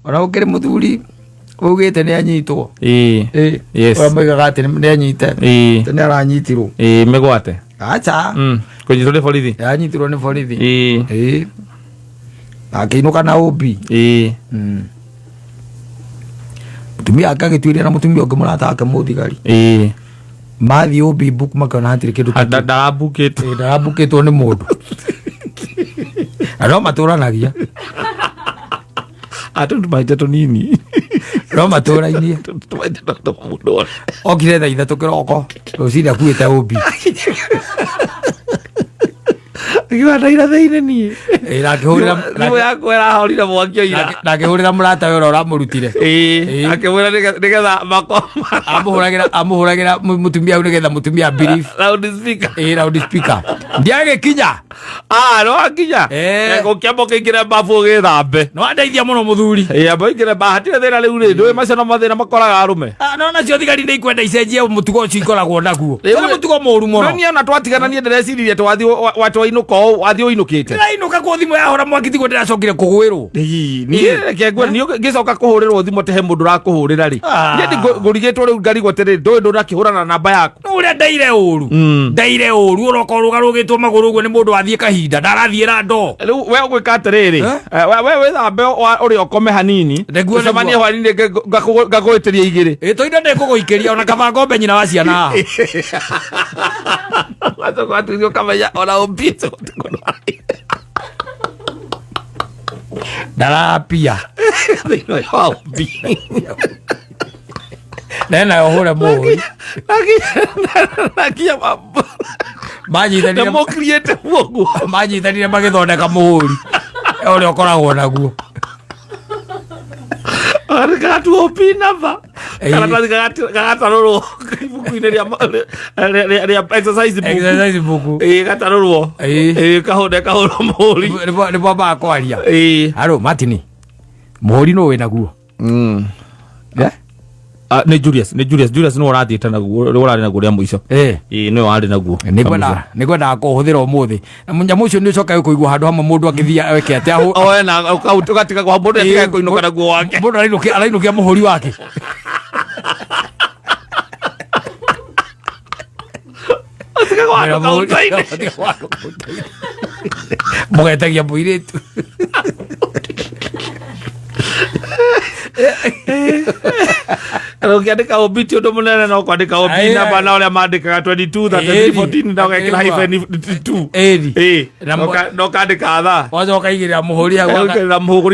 ona ukiri muthuri ugite ni anyitwo yes oramaigaga ati ni anyite tene aranyitirwo megwate acha kunyitwo ni borithi anyitirwo ni borithi akiinuka na obi mutumia akagitwiria na mutumia ungi murata wake muthigari mathi obi book makana hatiri kindu darabukitwo ni mundu ano maturanagia atundu maite tunini no matura-ini okire thaa ithatu kiroko ruciria akuite obi giwataira theine ni akihurira mwakio ira nakihurira murata we uramurutire akimwira nigetha amuhuragira mutumia au nigetha mutumia brief loud speaker ndiagikinya no akinya gukiambo kiingire babu githambe no andeithia muno muthuri amba ingire bahatire thina riu ri ndui macio no mathina makoraga arume no nacio thigari ni ikwenda icenjie mutugo ucio ikoragwo naguo ni mutugo moru muno ni ona twatigana ni ndireciria twathi watwainuka wathi uinukite ndainuka ku thimu yahora mwaki thigo ndiracokire kugwirwo ni kengwe ni ngicoka kuhurirwo thimu tehe mundu rakuhurira ri ndi ngurigitwo riu ngarigwo tiri ndui ndurakihura na namba yaku no uria ndaire uru urokorwo garugitwo maguru uguo ni mundu athie kahinda ndarathiira ndo riu we ugwika atiriri we withambe uri okome hanini ucemanie hwaini ngagwitiria igiri toindo ndikuguikiria ona kaba ngombe nyina wa ciana watugatuithio kamenya ona umbito ndarapia nena uhure muri nakia manyithanire magithondeka muhuri uria ukoragwo naguo gatu opi namba gagatarorwo ibuku-inĩ rĩa exercise book gatarorwo kahũrwo mũhũri nĩ bwambaga kwaria haro Martin mũhũri no wĩ naguo nĩ Julius no ũrathiĩte naguo ũrarĩ naguo rĩa mũico nĩwe warĩ naguo nĩngwendaga kũhũthĩra ũmũthĩ na mũnyamũ ũcio nĩ ũcokaga kũigwo handũ hamwe mũndũ akĩthiĩ weke atĩ na ũgatiga kwa mũndũ atigaga kũinũka naguo wake mũndũ arainũkia mũhũri wake mũgetagia mũirĩtu ukiandika obiti undu munene no kwandika obi namba na uria mandikaga 22 14 na ugekira hyphen 2 no kandika tha wazo ukaigirira muhuri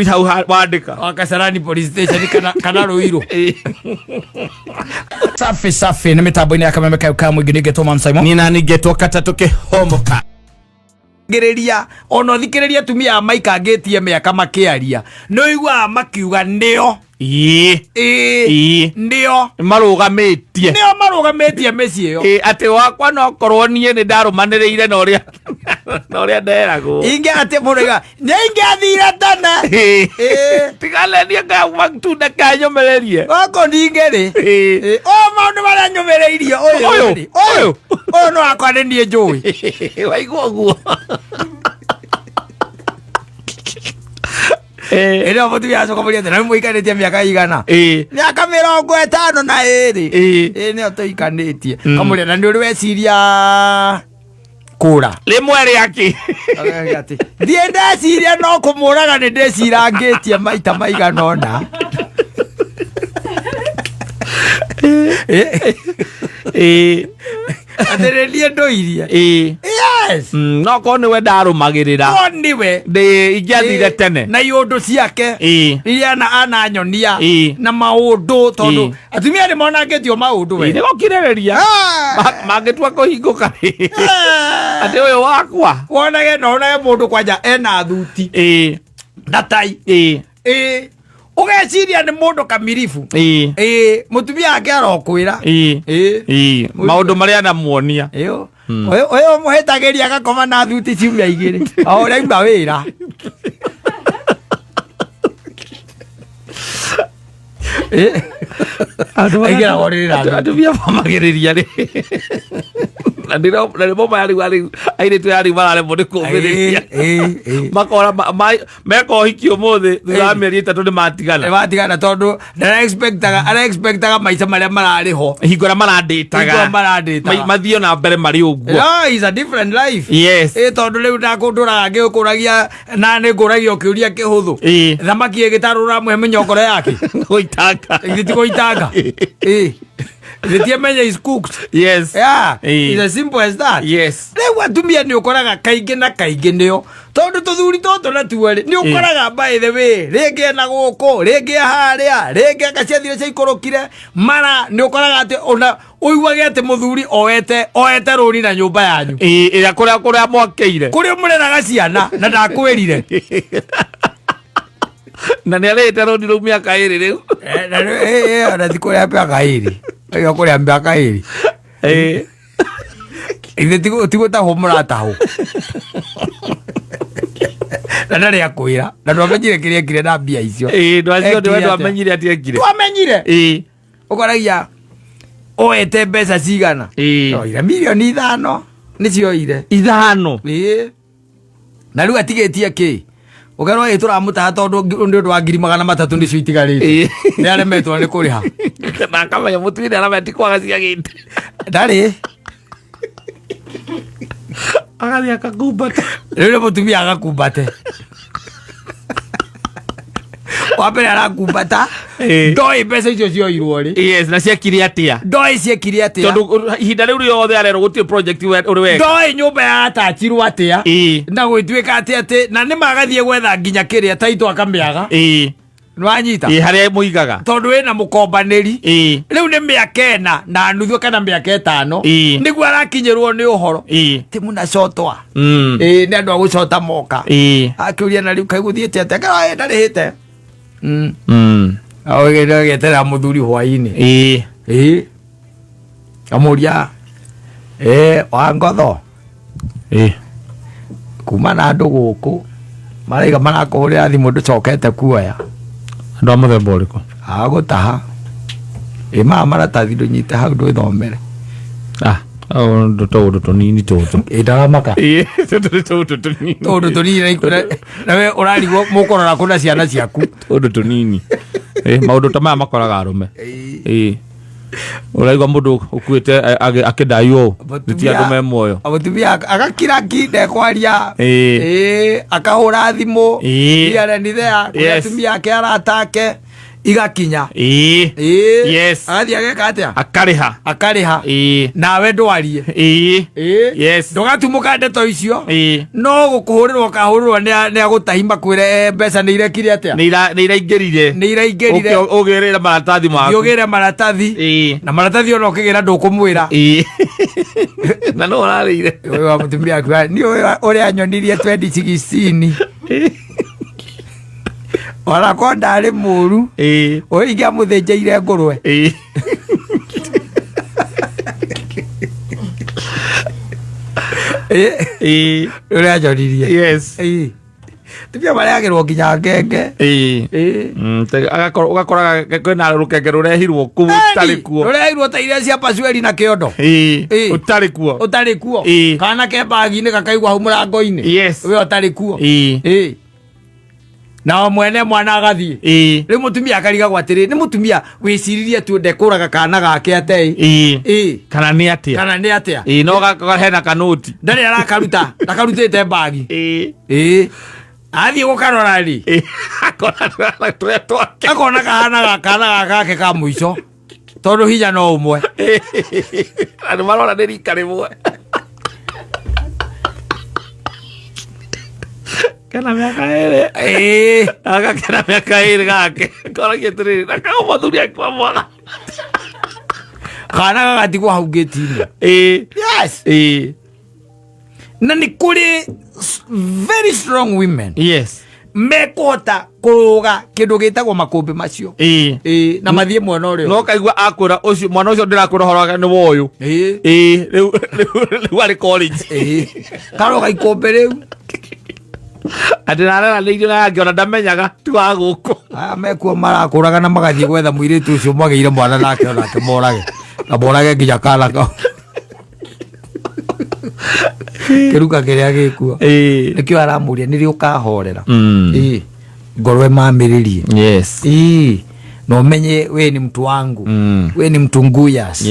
hau wandika wakasarani police station kana ruiru safi na mitambo-ini ya Kameme ka mwingi ningetwo Mam Simon ni na ningetwo Katatu Kihomoka ngiriria ono thikiriria tumia maika ngetie miaka makiaria no igwa makiuga ndio ndio marugametie meci iyo ati wakwa no korwo nie ni ndarumaniriire na uria nderagwo inge ati muriga ninge athire tene tigale nie ga matunda kanyomererie wako ningeri maundu maria nyomereirie uyu no akwa ni nie njui waigua guo ĩrĩa mũtumia acoka mũria atĩ na mũikanĩtie mĩaka igana mĩaka 52 na ĩrĩ nĩyo tũikanĩtie kamũria na nĩ ũrĩ weciria kũra rĩmwe rĩaki thiĩ ndeciria no kũmũraga nĩ ndĩcirangĩtie maita maigana ũna aterelie ndoirie no ko niwe ndarumagirira ko niwe ingiathire tene na iundu ciake iria ana nyonia na maundu tondu atumia ni monangetio maundu we ni gokirereria mangetua kuhinguka ati uyu wakwa wonage no na mundu kwanja ena thuti datai ugeciria ni mundu kamirifu mutumia ake arokwira maundu maria namuonia uyu muhetagiria agakoma na thuti ciumia igiri o raima wira atumia vamagiriria ri ndiro mari aire tu yari marare mode kumiriria makora meko hikio mothe thutha meri 3 ni matigana tondu ndara expectaga maica maria marari ho hingora maranditaga mathio na mbere mari uguo. No, is a different life. Yes. Tondu riu ndakunduraga ngikuragia na ni nguragia ukiuria kihuthu thamaki igitarura mwe menyongoro yake goitanga goitanga the tiamenya is cooked. Yes. Yeah. It's as simple as that. Yes. Riu atumia ni ukoraga kaingi na kaingi nio tondu tuthuri toto na tuwari ni ukoraga by the way ringi na guko ringi haria ringi akaciathire cia ikorokire mara ni ukoraga ati ona uiguage ati muthuri oete runi na nyumba yanyu ira kuria mwakeire kuria mureraga ciana na ndakwirire na ni arete runi ru miaka iri riu na ti kuria miaka iri ayo kuria miaka iri ithe tigo ta homura taho na ndari akwira na ndwamenyire kiria kire na mbia icio ndwamenyire ati ekire twamenyire ukoragia oete mbeca cigana oire milioni 5 nicio ire 5 na riu atigetie ki ugerwa itura tondu ndu wa 300 nicio itigarite ni aremetwo ni kuriha na kamenya mutwire arameti kwaga ciagite ndari agathi akakumbata riu mutumia agakumbate wapere arakumbata ndoi mbeca icio cioirwo ri. Yes, na ciekire atia ndoi ciekire atia tondu ihinda riu riothe arero gutie project uri wega ndoi nyumba yatachirwo atia na gwituika ati na ni magathie gwetha nginya kiria taito akamiaga nwanyita haria muigaga tondu wina mukombaniri riu ni miaka 4 na nuthu kana miaka 5 niguo arakinyirwo ni uhoro ti munacotwa ni andu a gucota moka akiuria na riu kaiguthiete atia kana ndarihite getera muthuri hwaini amuria wangotho kuma na andu guku maraiga marakuhurira thimu nducokete kuoya andu a muthemba uriku agutaha maa maratathi ndunyite hau ndwithomere tundu tunini tutu ndaramaka tundu tunini nawe urarigwo mukorora kuna ciana ciaku tundu tunini maundu ta maya makoraga arume uraigwa mundu ukuite akidaio ti andu me muoyo amutumia agakira kinde kwaria akahura thimu iarendithea atumia ake aratake igakinya yes athi ageka atia akariha nawe ndwarie yes ndugatumuka ndeto icio no gukuhurirwo kahurirwo ni agutahima kwire mbeca ni irekire atia ni iraingirire ugirira maratathi maku ugire maratathi na maratathi ona ukigira ndukumwira na no urarire we wa mutumia kwa ni uri anyonirie 2016 ora ko ndari muru oiga muthenjeire ngurwe uri anyonirie yes tibia mariagirwo nginya ngenge ugakoraga kwina rukenge rurehirwo ku tari kuo rurehirwo ta iria cia pasueri na kiondo utari kuo kana ke bagi-ini gakaigwa hau murango-ini yes we utari kuo na mwene mwana agathie riu mutumia akariga gwatiri ni mutumia wiciririe tu ndekuraga kana gake atei kana ni atia no gahena kanoti ndari arakaruta ndakarutite bagi athie gukarora ri akona kana gake ka muico tondu hinya no umwe andu marora ni rika rimwe kana miaka ere agakena miaka ere gake koragia tiriri nakao muthuri akwa mwana kana gagatigwo hau gĩti-inĩ yes na nĩ kũrĩ very strong women yes mekuhota kuruga kindu gitagwo makumbi macio na mathie mwana urio no kaigwa akwira ucio mwana ucio ndirakwira horoga ni woyu riu ari college karoga ikombe riu adirara na ndio na ngiona ndamenyaga twa guko mekuo marakuraga na magathie gwetha muiritu ucio mwagire mwana nake onake morage na morage nginya kana ka Kiruka kiria gikuo nikio aramuria niri ukahorera ngorwe mamiririe no menye we ni mtu wangu we ni mtu nguyas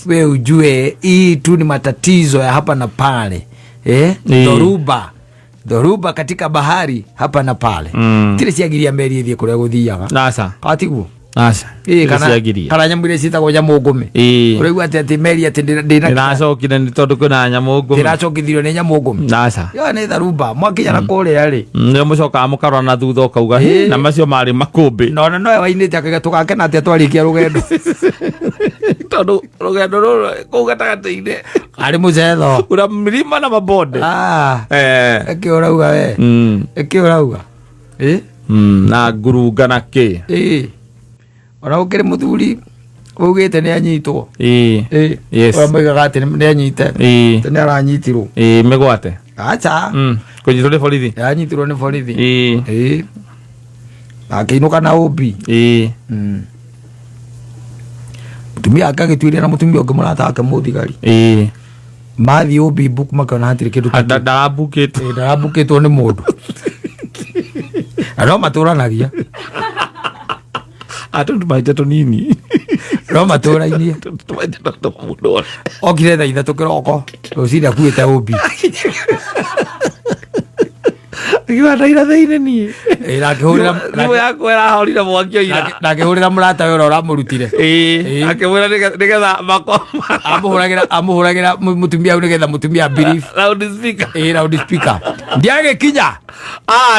we ujue hii tu ni matatizo ya hapa na pale dhoruba katika bahari hapa na pale tire ciagiria meri ithie kuria guthiaga nasa atiguo nasa kana nyamwire citagwo nyamungume urigwa ati meri ati ndinacokire ni tondu kwina nyamungume ndiracokithirio ni nyamungume nasa yo ni dharuba mwakinya na kuria ri ni mucoka mukarwa na thutha ukauga na macio mari makumbi no wainite akagatu gake na ati twarikia rugendo tondu rugendo ruru kugatagati-ini ari mucetho ura milima na mabonde ekiurauga we ekiurauga na ngurunga na ki ona ukiri muthuri ugite ni anyitwo yes oramaigaga ati ni anyite ni aranyitirwo migwate acha kunyitwo ni borithi anyitirwo ni borithi akiinuka na obi mutumia akagitwiria na mutumia ungi murata wake muthigari mathi obi book makona hatiri kindu ndarabukitwo ni mundu no maturanagia atundu maite tunini no maturainie okire thaa ithatu kiroko rucini akuite obi giwandaira thiine ni nakihurira niwe yakwera horire mwakio ira nakihurira murata we uramurutire akimwira nigetha amuhuragira mutumia au nigetha mutumia brief loud speaker ndiage kinya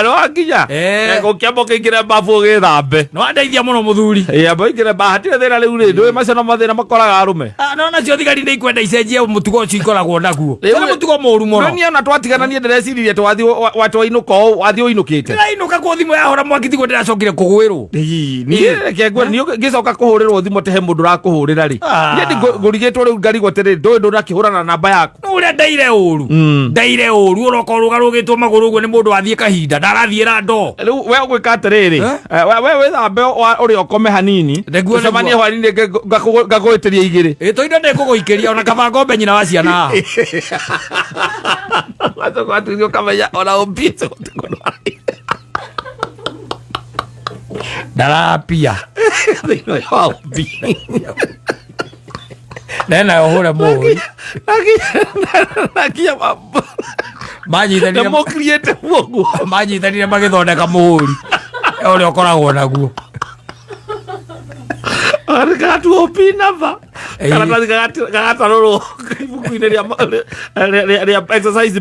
no akinya ego kiambo kingire bafu githambe no andeithia muno muthuri abo ingire bahatire thina riu ri ndui macio no mathina makoraga arume no nacio thigari ni ikwenda icenjie mutugo ucio ikoragwo naguo ni mutugo moru muno ni ona twatigananie ndireciria twathi watwainuka wathi uinukite inuka ku thimu yahora mwakithigwo ndiracokire kugwirwo ni reke ngwe ni ngicoka kuhurirwo thimu tehe mundu rakuhurira ri ndi ngurigitwo riu ngarigwo tiri ndui ndurakihurana na namba yaku uria ndaire uru uroko rugarugitwo maguru uguo ni mundu athie kahinda ndarathiira ndo riu we gwika atiriri we withambe uri okome hanini tucemanie hwaini ngagwitiria igiri toindo ndikuguikiria ona kaba ngombe nyina wa ciana waco atuithio kamenya ona umbite ndarapia thino ya umbi nena uhura muri nakia manyithanire mo create mugu manyithanire magithondeka muhuri uri okoragwo naguo arigatu opinava gagatarorwo ibuku-ini ria exercise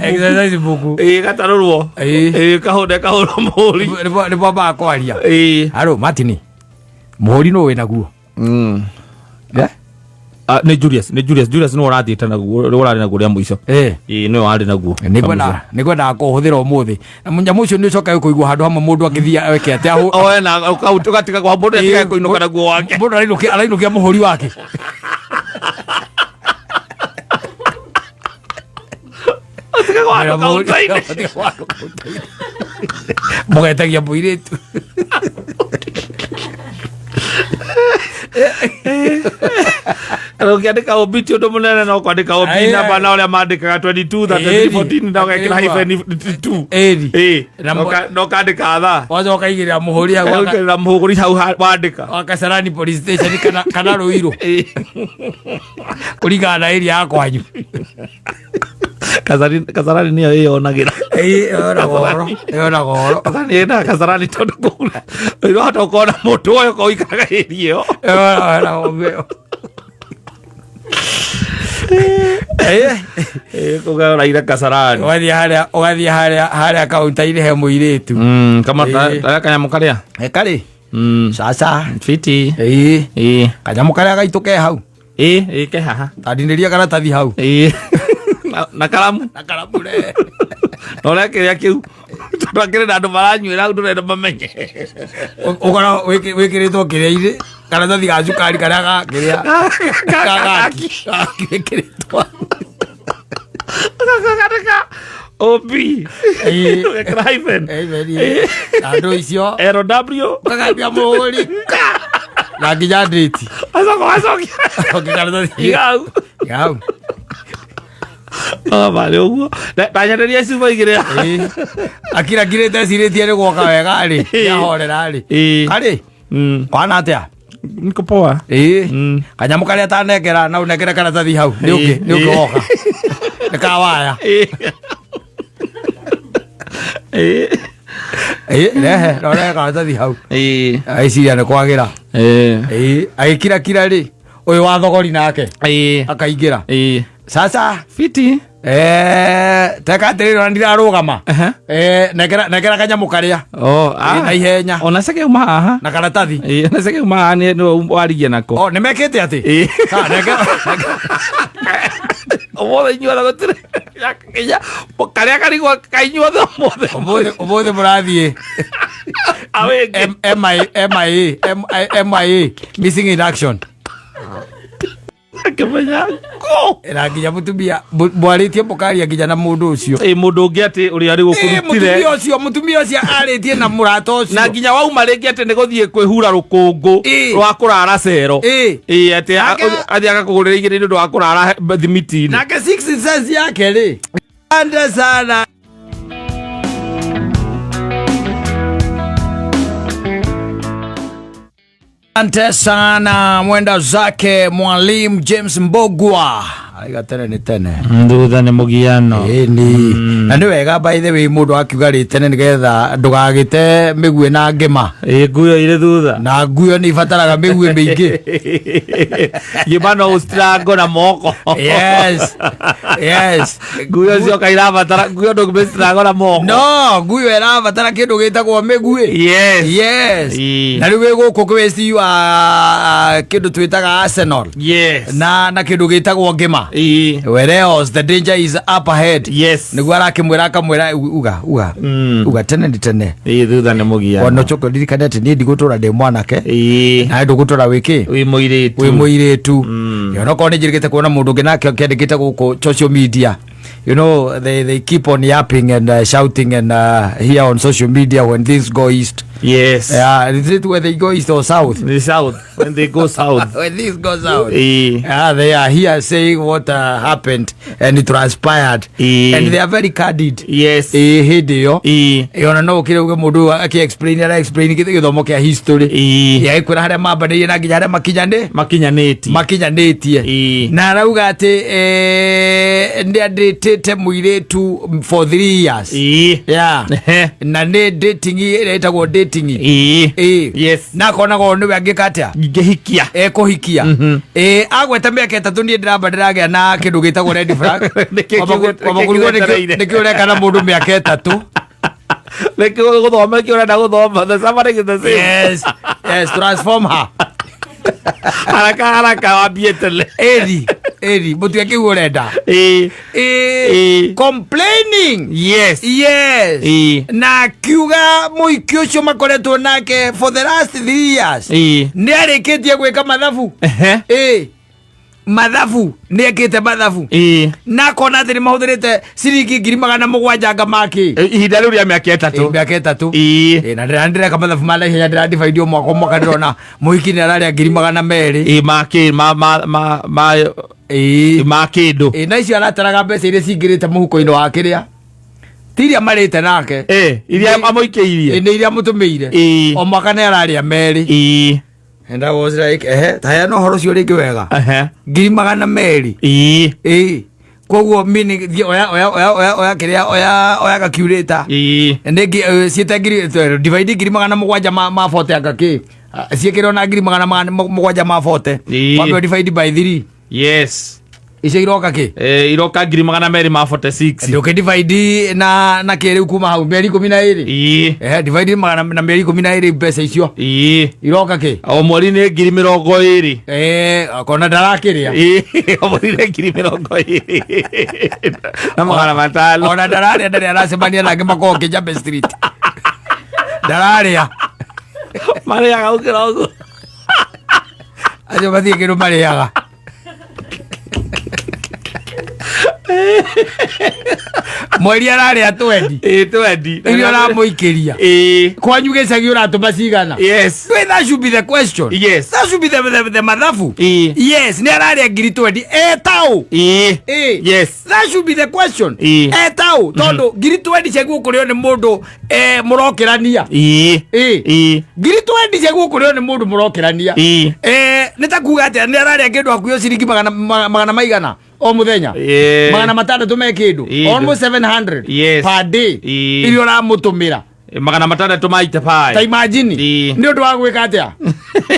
book gatarorwo kahurwo muhuri ni bwambaga kwaria haro matini muhuri no wina guo ni Julius no urathiite naguo urari naguo ria muico no wari naguo nigwenda kuhuthira umuthi na munyamu ucio ni ucoka kuigwa handu hamwe mundu akithia weke ati na ukatiga kwa mundu atiga kuinuka naguo wake mundu arainukia muhuri wake atiga kwa handu mugetagia muiritu ukiandika obiti undu munene no kwandika obi namba na uria mandikaga 22 2014 na ugekira hyphen 2 no kandika tha wazo kaigirira muhuri agwa muhuri hau wandika Kasarani police station kana Ruiru kuriga na area yakwanyu Kasarani niyo yonagira yona goro Kasarani tondu kula ino hata ukona mutu oyo ko ikaraga area yo kugaura ira Kasarani ugathi haria kaunta-ini he muiritu kama kanyamu karia kari sasa fiti kanyamu karia gaitu ke hau ke haha tandiniria karatathi hau na karamu re no reke kiu turakire na andu maranyuira andu renda mamenye ukora wikiritwo kiria-ini karatathi ga cukari karia ga kiria wikiritwo obi ekra hyphen andu icio RW kagambia muhuri na nginya date asokia karatathi yau Vale uguo. Tanya nderia cibo igire. Akira girete ciretie ni gwoka wega ri. Ya horera ri. Kari. Kwana atia. Niko poa. Kanyamu karia tanekera na unekera karatathi hau. Ni uki woka. Nikawaya. Rehe, rore karatathi hau. Aiciria ni kwagira. Agikira ri. Uyu wa thogori nake. Akaingira. Sasa fiti. Teka tiriro ndirarugama. Nekera kanyamu karia. Na ihenya. Ona seke uma haha. Na karatathi. Na seke uma haha ni warigie nako. Nimekete ati. Nekera. Omo nyua na gotire. Ya karia karigwa kainyua thomothe. Omo murathie. Awege. MIA missing in action. Akemenya ko era nginya mutumia mwaritie mukaria nginya na mundu ucio mundu ungi ati uri ari gukurutire mutumia ucio aritie na murato ucio na nginya wauma ringi ati ni guthie kwihura rukungu rwa kurara cero ati athiaga kugurira igiri ndu wa kurara thimiti nake 6 cents yake ri anda sana. Asante sana mwenda zake Mwalimu James Mbogwa. Aiga tene ni tene. Ndutha ni mugiano. Ni. Na ni wega by the way mundu akiuga ri tene nigetha ndugagite migue na ngima. Nguyo ire thutha. Na nguyo ni ibataraga migue mingi. Gimano ustrago na moko. Yes. Nguyo cio kaira batara nguyo ndo ustrago na moko. No, nguyo era batara kindu gitagwo migue. Yes. Na riwe guku kwesi wa kindu twitaga Arsenal. Yes. Na kindu gitagwo ngima. Where else the danger is up ahead. Yes. Niguo arakimwira akamwira uga tene ni tene. Thutha ni mugia. Ono choko lirikanete ni ndigutura ndi mwanake. Na ndugutura wiki. Wi muiritu. Yono ko njirigite kuona mundu nginake akendikite guku social media. You know they keep on yapping and shouting and here on social media when things go east. Yes. Is it where they go east or south? The south. When they go south. When this goes south. They are here saying what happened and it transpired. And they are very candid. Yes. Hidio. Yona no kire uge mundu explain githomo kia history. Ya ikura haria mambanirie na nginya haria makinyanetie. Na arauga ati ndi anditete muiretu for 3 years. Yeah. Na ndi dating iretagwo dating. Yes. Na kona go ni wangika atia ngihikia kuhikia agweta miaka 3 ni ndiramba ndiragia na kindu gitagwo red flag omakurigwo nikio rekana mundu miaka 3 nikio guthoma kio renda guthoma the summary is the same. Yes, transform her haraka wabietele eri mutu yake urenda complaining. Yes. Na kiuga muiki ucio makoretwo nake for the last 3 years ni arikitie gwika mathabu mathabu ni ekite mathabu na kona ati ni mahuthirite ciringi 700 ngamaki ihinda riu ria miaka 3 na ndireka mathabu ma naihenya ndiradivaidio mwaka ndirona muiki ni araria 200 ma kindu na icio arataraga mbeca iria cingirite muhuko-ini wa kiria tiria marite nake iria amuikiirie ni iria mutumiire o mwaka ni araria meri. And I was like, taya no horo cio ringi wega 200 koguo mini oya kiria oya calculator ndingi ciete divide 700 ma 40 agaki ciekirwo na 700 ma 40 kwa divide by 3. Yes. Icio iroka ki iroka 246 ndio ke divide na kiri kuma hau meri 12 divide na meri 12 pesa icio iroka ki o mweri ni 20 kona ndarakiria o mweri ni 20 na magana matano ona ndararia ndari aracemania nange makoke Jambe Street ndararia mariaga ukira uguo ajo bathie kiru mariaga mweri ararä a twendi irio ramuikiria kwanyu gicagi uratuma cigana that should be the question. That should be the mathabu. Yes, ni ararä a ngiri 20 etau. That should be the question. Etau tondu ngiri 20 cia guku rio ni mundu murokirania ngiri 20 cia guku rio ni mundu murokirania ni ta kuga atia ni ararä a kindu akuyo ciringi magana maigana o muthenya magana matandatu me kindu almost 700 per day irio ramutumira magana matandatu maite pai ta imagine ni undu wa gwika atia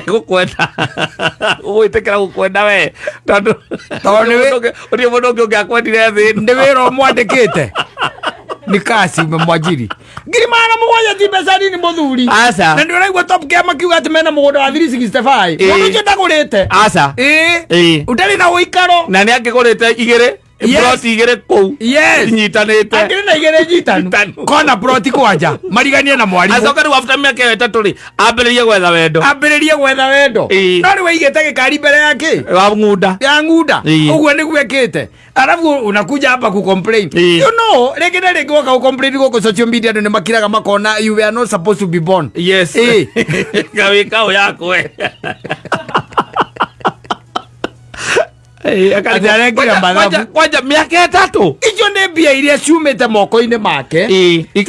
gukwenda uitekera gukwenda we tondu uri mundu ungi akwendire thi ndi wira mwandikite ni kasi mwajiri ngiri mana mugwanja ti mbeca nini muthuri asa na ndio raigua top game kiuga ati mena mugunda wa 365 mundu nje ndagurite asa utari na uikaro na ni angigurite igire proti igire kou nyitanite angire na igire nyitanu kona proti kwanja mariganie na mwari acoka ru after miaka 3 ri ambiririe gwetha wendo no ri weigite gikari mbere yake wa ngunda ya ngunda uguo ni gwekite alafu unakuja hapa ku complain you know regina rego ka complain go social media ni makiraga makona you were not supposed to be born gawe kao yako kwanja miaka 3 icio nä mbia iria ciumĩte moko-inĩ make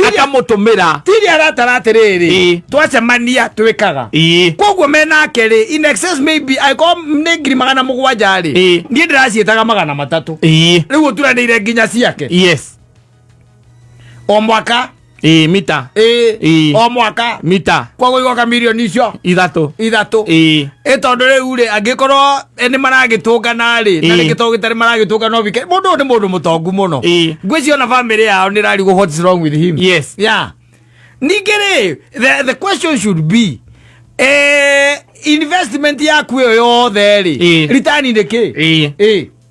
akamutumira tiri arataratiriri twacemania twikaga koguo menake ri in excess maybe aiko nä ngiri 700 ri niĩ ndĩraciĩtaga 300 rĩu ũturanĩire nginya ciake o mwaka mita o mwaka mita kwa igoka milioni icio ithatu tondu riu ri angikorwo ni maragitungana ri na ni gitoo gitari maragitungana obike mundu ni mundu mutongu muno ngwiciona family yao ni rari go what's wrong with him ningiri the question should be investment yaku yo yothe ri return ni ki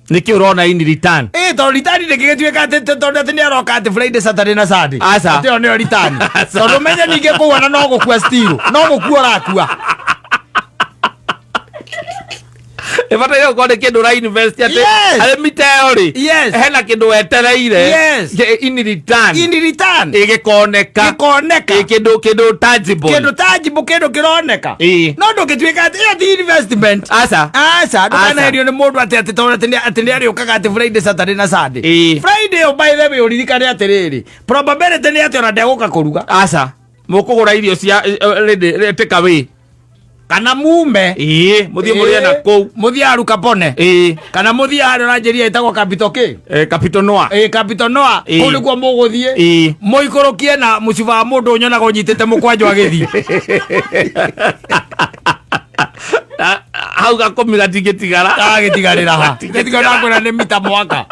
niki urona in return to return ni gigituika ati tondu ati ni aroka ati Friday Saturday na Sunday ati o ni return tondu menye ninge kuona no gukua still no gukua rakua Evata yo kone kindu ra invest ati ale miteori hena kindu wetereire in return igikoneka kindu tangible kindu kironeka no ndugituika ati yo investment asa ndukana herio ni mundu ati tondu ati ni ariukaga ati Friday Saturday na Sunday Friday by the way uririkane atiriri probability ni ati ona ndeguka kuruga mukugura irio cia take away kana mume muthie muria na kou muthie aruka pone kana muthie hari ranjeria itagwo capital ki capital noa kuri kwa muguthie muikurukie na muciba mundu nyonaga unyitite mukwanjo agithi hau gakomiga tigetigara agitigarira ha getigara kwena ni mita mwaka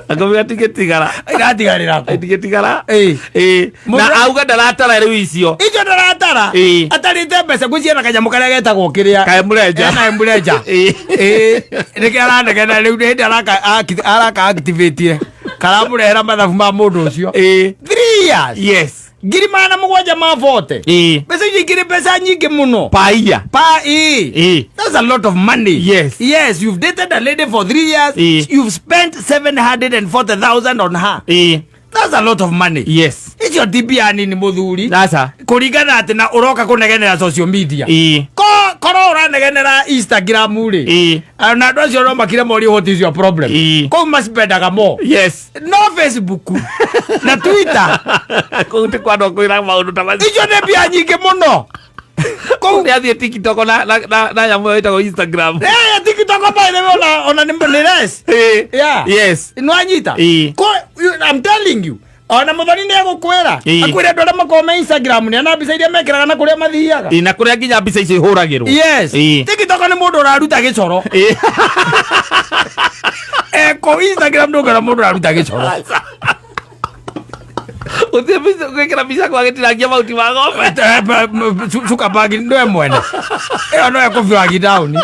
akomiga tigetigara tigetigara na auga ndaratara riu icio ndaratara atarite mbeca gwiciana kanyamu karia getagwo kiria kaemurenja niki aranegena riu ndi araka activate karamurehera mathabu ma mundu ucio 3 years ngiri 700 mavote mbeca icio ikiri mbeca nyingi muno paia that's a lot of money. Yes, you've dated a lady for 3 years. You've spent 740,000 on her. That's a lot of money. It's your DBA nini muthuri kurigana ati na uroka kunegenera social media koro uranegenera Instagram ri na andu acio no makire mori what is your problem ko maspendaga mo no Facebook na Twitter ko te kwano kwira maundu ta macio icio ne bia nyingi muno ko ni athie TikTok na ya mwe itago Instagram TikTok by the way ona ni less no anyita ko I'm telling you ona muthoni ni agukwira akwira ndore makome Instagram ni ana mbica iria mekiraga na kuria mathiaga na kuria nginya mbica icio ihuragirwo TikTok ni mundu uraruta gicoro ko Instagram ndugara mundu uraruta gicoro uthie mbica gwikira mbica kwa gitiragia mauti ma ng'ombe suka bagi ndo mwene no yakufiragi down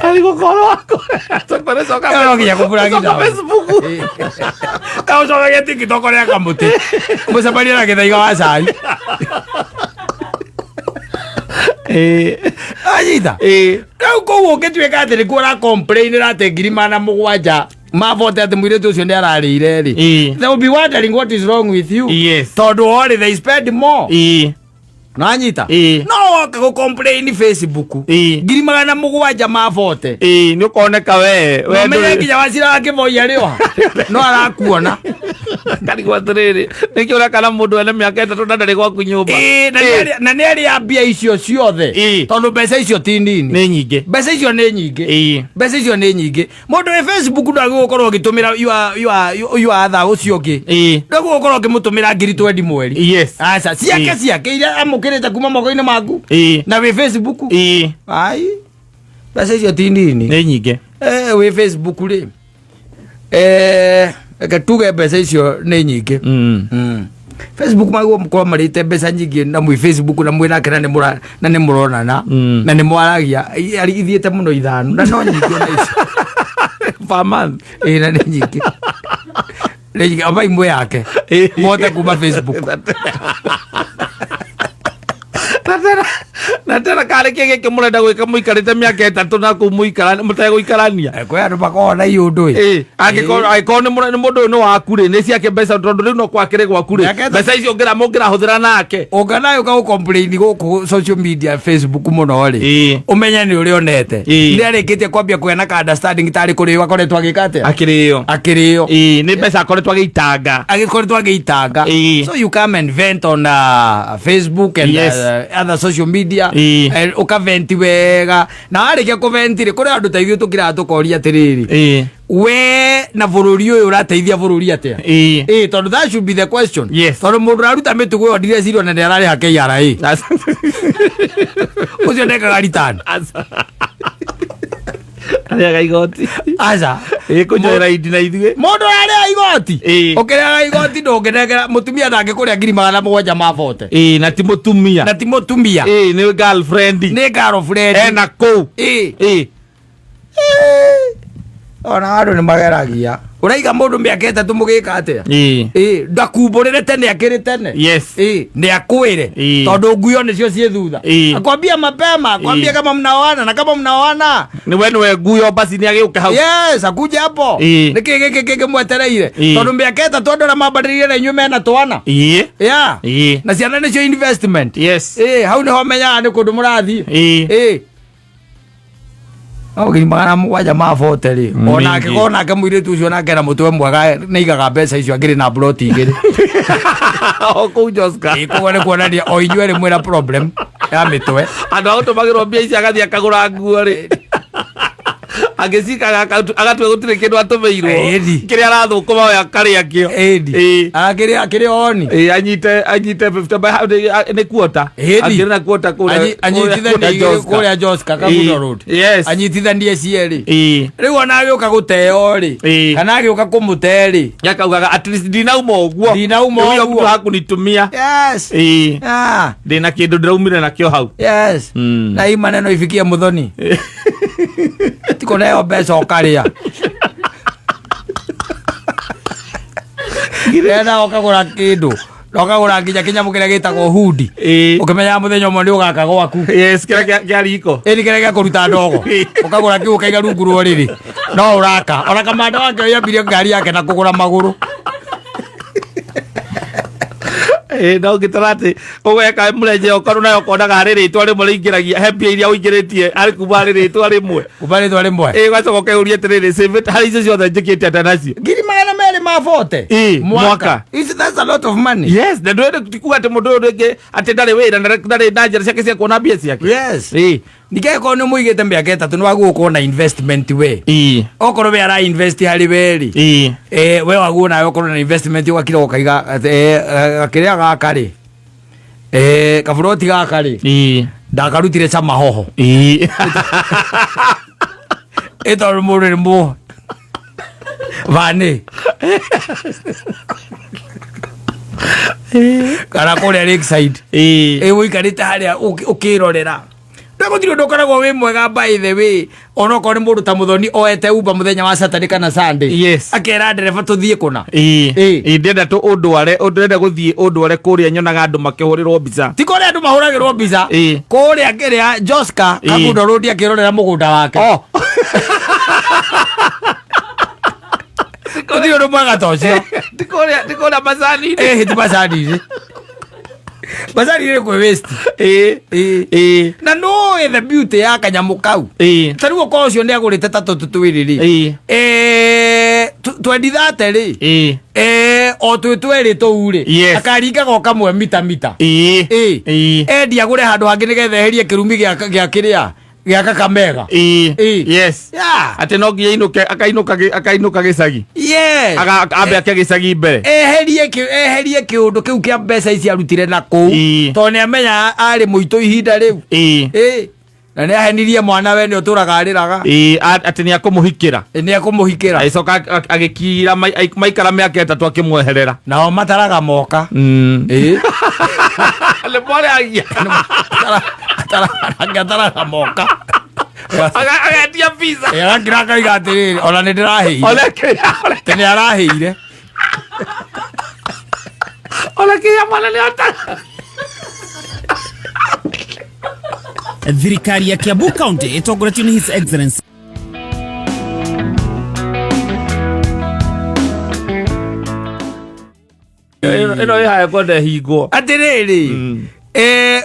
aligo koro wako tokore soka no nginya kufiragi down Facebook kao soka geti TikTok ria kamuti mucabaria na githaiga wa cai anyita rĩu koguo ũngĩtuĩka atĩ nĩkuo ũra complain ate ngiri 700 Mavote ati mwire tu cio ararire ri. They will be wondering what is wrong with you. Yes. Todo all they spend more. Nanyita no go complain Facebook ngiri magana mugwanja mavote ni ukoneka we no nginya wacira akivoya rio no arakuona kari gwatriri nikio rakana mundu ene miaka 3 ndari gwaku nyumba na ni ari ambia icio ciothe tondu mbeca icio ti nini ni nyingi mbeca icio ni nyingi mbeca icio ni nyingi mundu we Facebook ndagu gukorwo ugitumira you other ucio ngi ndagu gukorwo ugimutumira ngiri 20 mweri aca ciake iria amukirite kuma moko-ini maku na we Facebook ai mbeca icio ti nini ni nyingi we Facebook ri tuge mbeca icio ni nyingi Facebook maguo mkorwo marite mbeca nyingi na mwi Facebook na mwi nake na ni muronana na ni mwaragia ithiete muno ithanu na no nyingi na icio per month na ni nyingi regi aba imwe yake mote kuma Facebook na tena kare kege ke murenda gwika muikarite miaka 3 na ku muikara mutego ikarania kwa andu bakona yundu agiko ni mundu no wakure ni ciake mbeca tondu riu no kwakire gwakure mbeca icio ngira huthira nake ungana uka complain guku social media Facebook muno ri umenya ni uri onete ni arikitie kwambia kuena ka understanding tari kuri wakoretwa agikate akirio ni mbeca akoretwa agitanga so you come and vent on Facebook and other social media ukaventi wega na arikia kuventire kuri andu taithio tukira tukoria atiriri we na bururi uyu urateithia bururi atia tondu that should be the question tondu mundu aruta mitugo yo ndire cirio na ndarari hake yara ucio ndeka ritana Aria igoti aza kunjoera idina ithue mundu aria igoti ukirega igoti ndungenegera mutumia ndange kuria ngiri magana mugwanja mavote na ti mutumia ni girlfriend na ko ona andu ni mageragia uraiga mundu miaka 3 mugika atia ndakumburire tene akiri tene ni akwire tondu nguyo nicio cie thutha akwambia mapema akwambia kama mnaoana na kama mnaoana ni we nguyo basi ni agiuka hau akuja hapo niki kiki mwetereire tondu miaka 3 ndora mabadirie na inyume na twana na ciana nicio investment hau ni ho menya ni kundu murathie Ogini magana mugwanja mavote ri ona ke mwire tu cio nake na mutwe mwega neigaga mbeca icio ngiri na plot igiri ku Joska ikuone kuonania o inyue ri mwira problem ya mitwe andu agutumagirwo mbia ici agathia akagura nguo ri agicika agatwe gutire kindu atumeirwo kiria arathukuma we akaria kio akiria oni anyite 50 by ni quarter akirina quarter kule anyitithanie kuria Joska Kaguno Road anyitithanie cieri riu ona agiuka guteo ri kana agiuka kumuteri yakaugaga at least dinauma uguo mtu hakunitumia dina kindu ndiraumire nakio hau na hii maneno ifikie muthoni tiko nayo mbeca ukaria ngirenda ukagura kindu ukagura nginya kinyamu kiria gitagwo hudi ukimenya muthenya umwe ni ugaka gwaku kiria riko ni kiria gia kuruta ndogo ukagura kiu kaiga rungu ruriri no uraka ona kamanda wake yambirie ngari yake na kugura maguru no gitarate ogeka mureje okoru nayo konaga hari ritwa rimwe ringiragia hempia iria uingiritie ari kuba ri ritwa rimwe gwacoka urie tiriri save hari icio ciothe njikite atanacio ngiri magana meri mavote mwaka that's a lot of money na ndwende tikuga ati mundu ringi ati ndari wira ndari na njira ciake cia kuona mbia ciake nikeko ni muigite miaka 3 ni waguo na investment we okorwo we ara invest hari weri we waguo na okorwo na investment wakira ukaiga akiria gakari kaburoti gakari ndakarutire cama hoho ito muri mo vane kana kuria lakeside wikarite haria ukirorera ndagutire ndokoragwo wi mwega by the way onoko ni mundu ta muthoni oete uba muthenya wa Saturday kana Sunday akera ndereba tuthie kuna ndenda tu undware ndenda guthie undware kuria nyonaga andu makihurirwo mbica ti kuria andu mahuragirwo mbica kuria kiria Joska Kaguno Road akirorera mugunda wake Kuthi undu mwega tocio. Tikore mazani. Ti mazani. Mazani ile kwa waste. Na no the beauty ya kanyamu kau. Tariu ko ucio ndi agurite tatu tutwiriri. Twendithate ri. O twitweri tuuri. Akaringa go kamwe mita. Endi agure handu hangi nigetha eherie kirumi gya kiria. Gya Kakamega. Yes. Ate no nginya inuke akainuka gicagi. Yes. Abe akigicagi mbere. Eherie kiundu kiu kia mbeca ici arutire na ku. To ne amenya ari muito ihinda riu. Na ne ahenirie mwana we ne uturaga ariraga. Ate ni akumuhikira. Ni akumuhikira. Icoka agikira maikara miaka 3 akimweherera. Nao mataraga moka. Le pore agia. Ataraga moka. Agatia pizza. Agira kaiga atiriri ona ni ndiraheire. Tene araheire. Kia mwana ni ata. Thirikari ya Kiambu County itongoretio ni His Excellency ino ihaya konde hingo atiriri.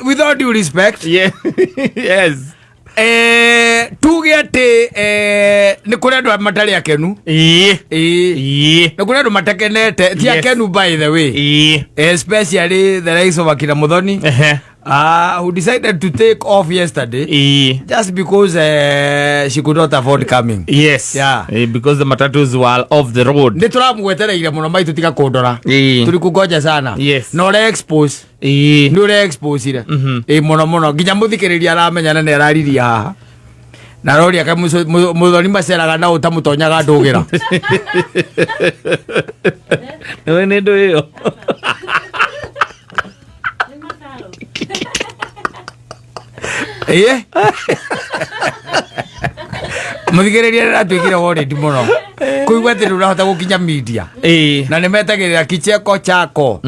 With all due respect, yes. Tuge ati ni kuri andu matari akenu. Ni kuri andu matakenete ti akenu, by the way, especially the likes of Akina Muthoni, who decided to take off yesterday just because she could not afford coming. Yes. Yeah. Because the matatus were off the road. Ni turamwetereire muno maitu tika kundora. Turi kugoja sana. Yes. No re expose. No re expose ire. Muno nginya muthikiriria aramenya na ne arariria haha. Na rori aka Muthoni maceraga na utamutonyaga ndugira. Ewe ni ndu iyo. Muthikiriria ratwikire worried muno kuigua ati urahota gukinya media na nimetagirira kicheko chako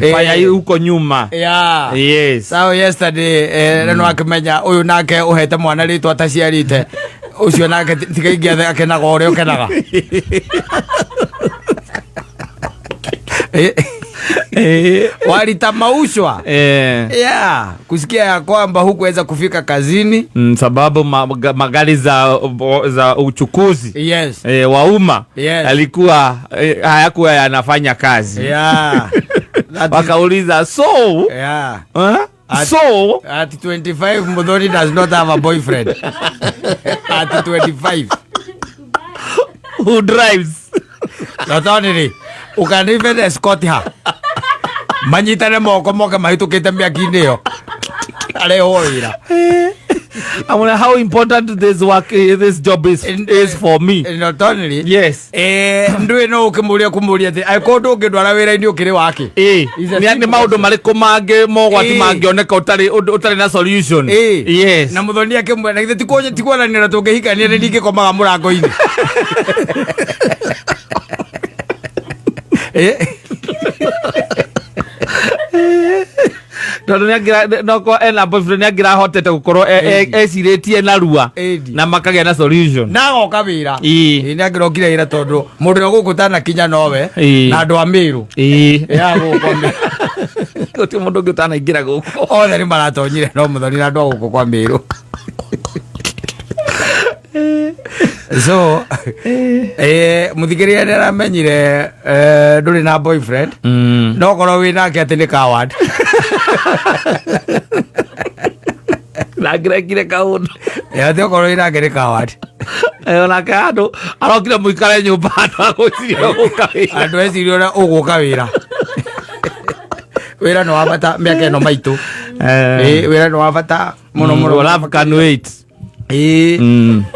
fire huko nyuma. Yes. So yesterday no akimenya uyu nake uhete mwana ritwa taciarite ucio nake tikaingia akenaga uria ukenaga. Walita maushwa. Kusikia ya kwamba hukuweza kufika kazini sababu magari za uchukuzi wa umma alikuwa hayakuwa yanafanya kazi. Wakauliza so at 25 Muthoni does not have a boyfriend. At 25 who drives? Not only you can even escort her. Manyitane moko moka mahitukite miaki-ini yo arehoira. I wonder how important this work, this job is for me. Not only. Yes. Ndui no ukimuria kumuria ati ai kondu ngindwara wira-ini ukiri wake. Ni maundu mariku mange mogwati mangioneka utari na solution. Yes. Na Muthoni akimwena ithe tikwananira tungihikania ni ndingikomaga murango-ini. No ko ena boyfriend agira hotete gukorwo eciritie na rua na makagia na solution na goka wira ni agira okire ira tondu mundu no gukutana kinya nowe na andu amiru ya guko guti mundu gutana ingira guko othe ni maratonyire no Muthoni na andu guko kwa miru. So muthikiriria ni aramenyire nduri na boyfriend no korwo winake ati ni coward. Nagirekire kaundu ati okorwo winake ni coward onake andu arokire muikare nyumba andu agwiciria guka wira andu eciria uria uguka wira wira ni wa bata miaka ino maitu wira ni wa bata muno muno. Love can wait.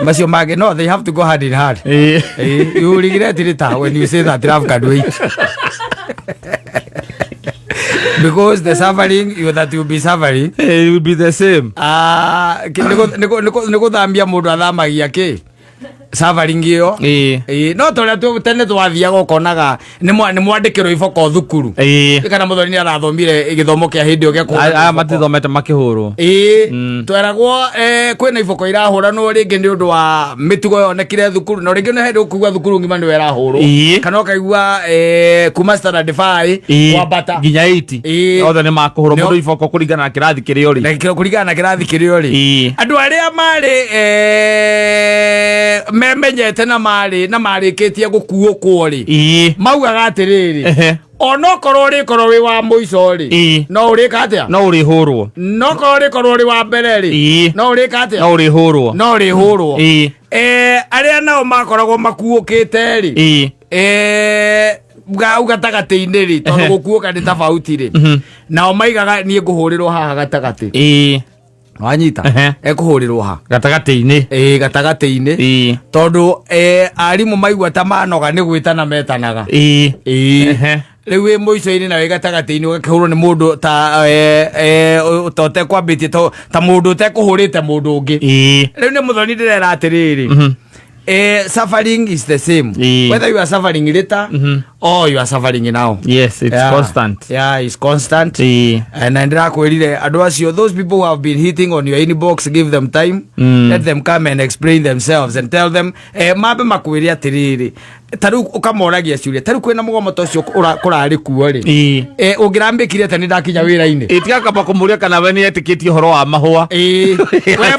Macio mage no, they have to go hand in hand. You regret it when you say that love can wait. Because the suffering that you be suffering it will be the same. Niko thambia mundu athamagia ki suffering iyo no toria tu tene twathiaga ukonaga ni mwandikiro iboko thukuru kana muthoni ni arathomire githomo kia hindi o gia ku matithomete makihuru tweragwo kwina iboko irahuranwo ringi ni undu wa mitugo yonekire thukuru no ringi no hendu kugwa thukuru ngima ni werahurwo kana ukaigua kuma standard 5 wa bata nginya 8 othe ni makuhurwo mundu iboko kuringana na kirathi kirio ri na kuringana na kirathi kirio ri andu aria mari memenyete na marikitie gukuo kwori maugaga atiriri ono korwo ri korwo wi wa muico ri no uri katia no uri hurwo no korwo ri korwo ri wa mbere ri no uri katia no uri hurwo aria nao makoragwo makuukite ri gatagati-ini ri tondu gukuuka ni tofauti ri nao maigaga nie nguhurirwo haha gatagati wanyita ekuhurirwo ha gatagati-ini gatagati-ini tondu arimu maigua ta manoga ni gwitana metanaga riu wi muico-ini na wi gatagati-ini ugakihurwo ni mundu ta tote kwambitie ta mundu utekuhurite mundu ungi riu ni muthoni ndirera atiriri suffering is the same whether you are suffering later or you are suffering now. Yes, it's constant. Yeah, it's constant. And ndirakwirire andu acio, those people who have been hitting on your inbox, give them time, let them come and explain themselves and tell them mabe makwiri atiriri taru ukamoragia ciuria taru kwina mugomo tocio kurari kuo ri ungirambikire tani ndakinya wira-ini itigakamba kumuria kana we ni etikitie horo wa mahua we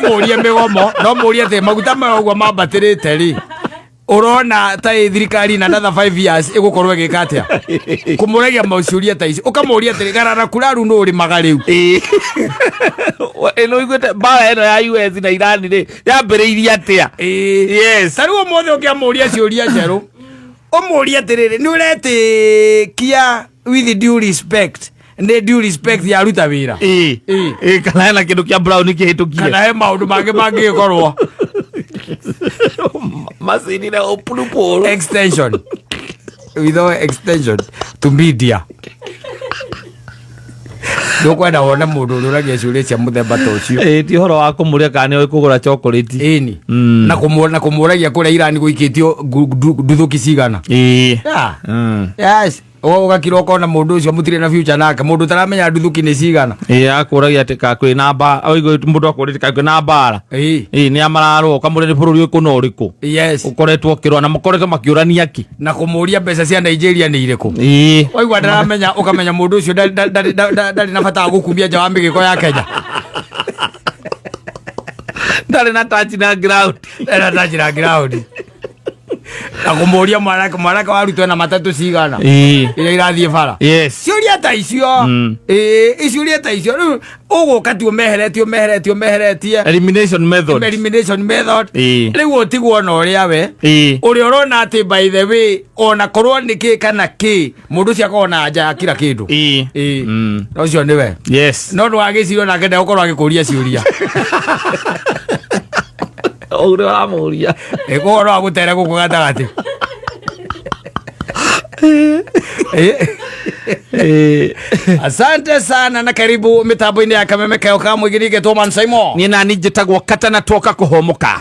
murie migomo no murie te maguta maugwa mambatirite ri urona ta thirikari na another 5 years igukorwo gikatia kumuragia mauciuria ta ici ukamuria te garara kuraru no uri magariu eno igwete ba eno ya US na Iran ri yambiriirie atia yes taru omothe ukiamuria ciuria ceru omuria tiriri ni uretikia with due respect ne due respect ya ruta wira kana na kindu kia brown kihitukie kana he maundu mangi korwo masini na opulupolo extension without extension to media ndukwenda wona mundu ururagia ciuria cia muthemba ta ucio ti horo wa kumuria kana ni kugura chocolate ini na kumuragia kuria Iran guikitio nduthuki cigana yes ugakira ukona mundu ucio mutire na future nake mundu taramenya nduthuki ni cigana akuragia ati kakwi namba oigo mundu akurite kakwi na bara ni amararo kamure ni bururi uko uriku yes ukoretwo kirwa na mukoretwo makiurania ki na kumuria mbeca cia Nigeria ni iriku oigwa ndaramenya ukamenya mundu ucio ndari na bata gukumbia nja wa migiko ya Kenya ndari na touch na ground akumuria mwaraka warutwo na matatu cigana ira irathie bara yes ciuria ta icio iciuria ta icio uguka ti umeheretie elimination method riu utigwo na uria we uria urona ati by the way ona korwo niki kana ki mundu cia kona anja kila kindu no cio niwe yes no ndwagicirio na ngenda ukorwo agikuria ciuria ore wa muria ego ro agutere guku gatagati asante sana na karibu mitambo-ini ya Kameme Kayo ka mwigirige Thomas Simon ni nani njitagwo Katana Twoka kuhomuka.